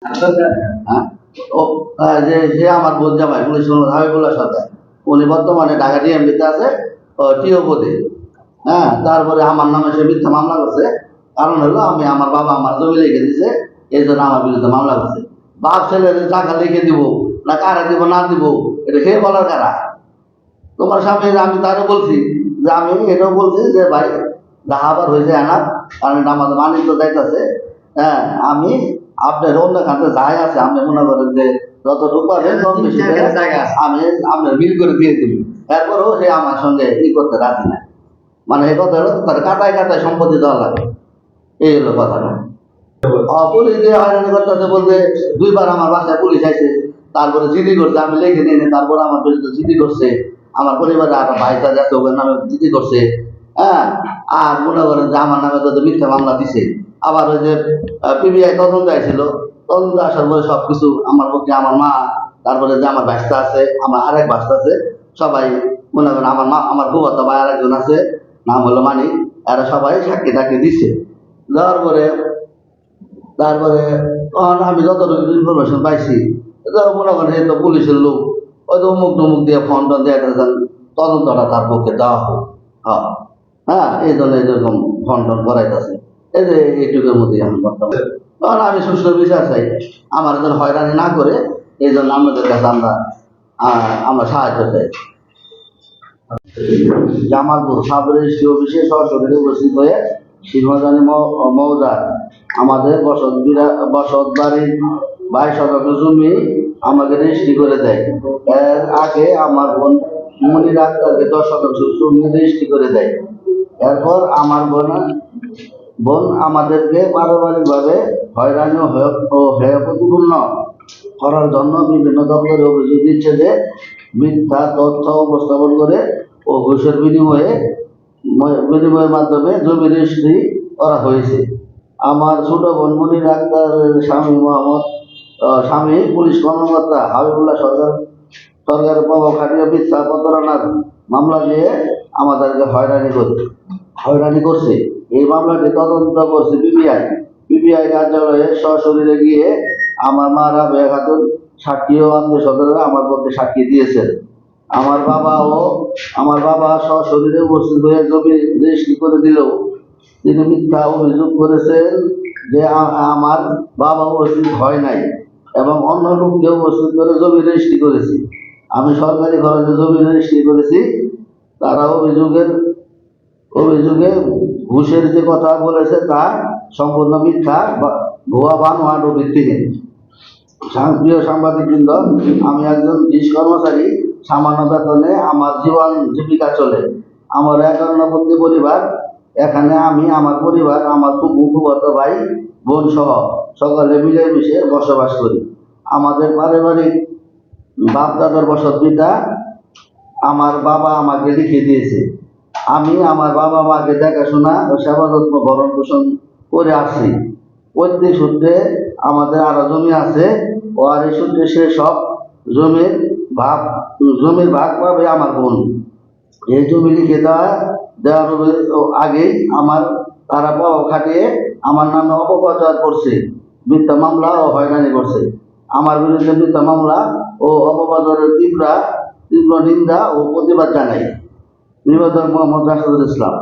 হ্যাঁ, ও যে যে আমার বোন জামাই পুলিশ হাবিবুল্লাহ সরকার, উনি বর্তমানে ঢাকা ডিএমপিতে আছে টিও পদে। হ্যাঁ, তারপরে আমার নামে সে মিথ্যা মামলা করছে। কারণ হলো আমি আমার বাবা আমার জমি লিখে দিছে, এই জন্য আমার বিরুদ্ধে মামলা করছে। বাপ ছেলের টাকা লিখে দিব না কারা দিব না দিব এটা সে বলার কারা? তোমার সামনে আমি তারও বলছি যে আমি এটাও বলছি যে ভাই আবার হয়েছে না, কারণ এটা আমাদের মানিক যাইতেছে। হ্যাঁ, আমি আপনার অন্য খাতে যাই আছে আপনি মনে করেন যে যতটুকু পারেন কম বেশি আমি আপনার বিল করে দিয়ে দিবি, এরপরেও সে আমার সঙ্গে করতে রাজি না। মানে এই কথা হলো তার কাটায় কাটায় সম্পত্তি দেওয়া লাগে, এই হলো কথাটা। পুলিশ দিয়ে হয়রানি করতেছে বলতে দুইবার আমার বাসায় পুলিশ আইছে, তারপরে জিডি করছে, আমি লিখে নিয়ে তারপর আমার বিরুদ্ধে জিডি করছে, আমার পরিবারে আরো ভাইটা যাচ্ছে ওদের নামে জিডি করছে। হ্যাঁ, আর মনে করেন যে আমার নামে তো মিথ্যা মামলা দিছে। আবার ওই যে পিবিআই তদন্ত আইছিল, তদন্ত আসার পরে সবকিছু আমার পক্ষে আমার মা, তারপরে যে আমার ভাইস্তা আছে, আমার আরেক ভাইস্তা আছে, সবাই মনে করেন আমার মা, আমার ফুফাতো ভাই আরেকজন আছে নাম হলো মানিক, এরা সবাই সাক্ষী টাক্ষী দিচ্ছে। দেওয়ার পরে তারপরে আমি যতটুকু ইনফরমেশন পাইছি, মনে করেন এই তো পুলিশের লোক হয়তো অমুক টমুক দিয়ে ফোন টোন দিয়ে তদন্তটা তার পক্ষে দেওয়া হোক। হ্যাঁ, এই জন্য এরকম ফোন টোন করাইতেছে। এই যে এইটুকুর মধ্যে আমি বর্তমান, তখন আমি সুষ্ঠু বিচার চাই, আমার যেন হয়রানি না করে, এই জন্য আমাদের কাছে আমরা সাহায্য চাই। জামালপুর সাব রেজিস্ট্রি অফিসে সরাসরি উপস্থিত হয়ে সিংহজানি মৌজার আমাদের বসত বাড়ির 22 শতাংশ জমি আমাকে রেজিস্ট্রি করে দেয়। এর আগে আমার বোন মনির আক্তারকে 10 শতাংশ জমি রেজিস্ট্রি করে দেয়। এরপর আমার বোন আমাদেরকে পারিবারিকভাবে হয়রানি ও হেয় প্রতিপূর্ণ করার জন্য বিভিন্ন দপ্তরে অভিযোগ দিচ্ছে যে মিথ্যা তথ্য উপস্থাপন করে ও ঘুষের বিনিময়ের মাধ্যমে জমি রেজিস্ট্রি করা হয়েছে। আমার ছোট বোন মনির আক্তারের স্বামী পুলিশ কর্মকর্তা হাবিবুল্লাহ সরকারের প্রভাব খাটিয়ে মিথ্যা প্রতারণার মামলা দিয়ে আমাদেরকে হয়রানি করছে। এই মামলাটি তদন্ত করছে পিবিআই কার্যালয়ে সশরীরে গিয়ে আমার মা রাবেয়া খাতুন সাক্ষী ও আত্মীয় স্বজনরা আমার পক্ষে সাক্ষী দিয়েছেন। আমার বাবা সশরীরে উপস্থিত হয়ে জমি রেজিস্ট্রি করে দিলেও তিনি মিথ্যা অভিযোগ করেছেন যে আমার বাবা উপস্থিত হয় নাই এবং অন্য লোককে উপস্থিত করে জমি রেজিস্ট্রি করেছি। আমি সরকারি খরচে জমি রেজিস্ট্রি করেছি। তারা অভিযোগে ঘুষের যে কথা বলেছে তা সম্পূর্ণ মিথ্যা, ভুয়া বানোয়াট ও ভিত্তিহীন। প্রিয় সাংবাদিকবৃন্দ, আমি একজন ডিস কর্মচারী, সামান্য বেতনে আমার জীবিকা চলে। আমার 51 পরিবার, এখানে আমি, আমার পরিবার, আমার ফুফাতো ভাই বোন সহ সকলে মিলেমিশে বসবাস করি। আমাদের পারিবারিক বাপ দাদার বসত ভিটা আমার বাবা আমাকে লিখে দিয়েছে। আমি আমার বাবা মাকে দেখাশোনা ও সেবা যত্ন ভরণ পোষণ করে আসছি। প্রত্যেক সূত্রে আমাদের আরো জমি আছে ও আর এই সূত্রে সে সব জমির ভাগ পাবে আমার বোন। এই জমি লিখে দেওয়ার আগেই তারা প্রভাব খাটিয়ে আমার নামে অপপ্রচার করছে, মিথ্যা মামলা ও হয়রানি করছে। আমার বিরুদ্ধে মিথ্যা মামলা ও অপপ্রচারের তীব্র নিন্দা ও প্রতিবাদ জানাই। নিবেদক মোহাম্মদ রাশেদুল ইসলাম।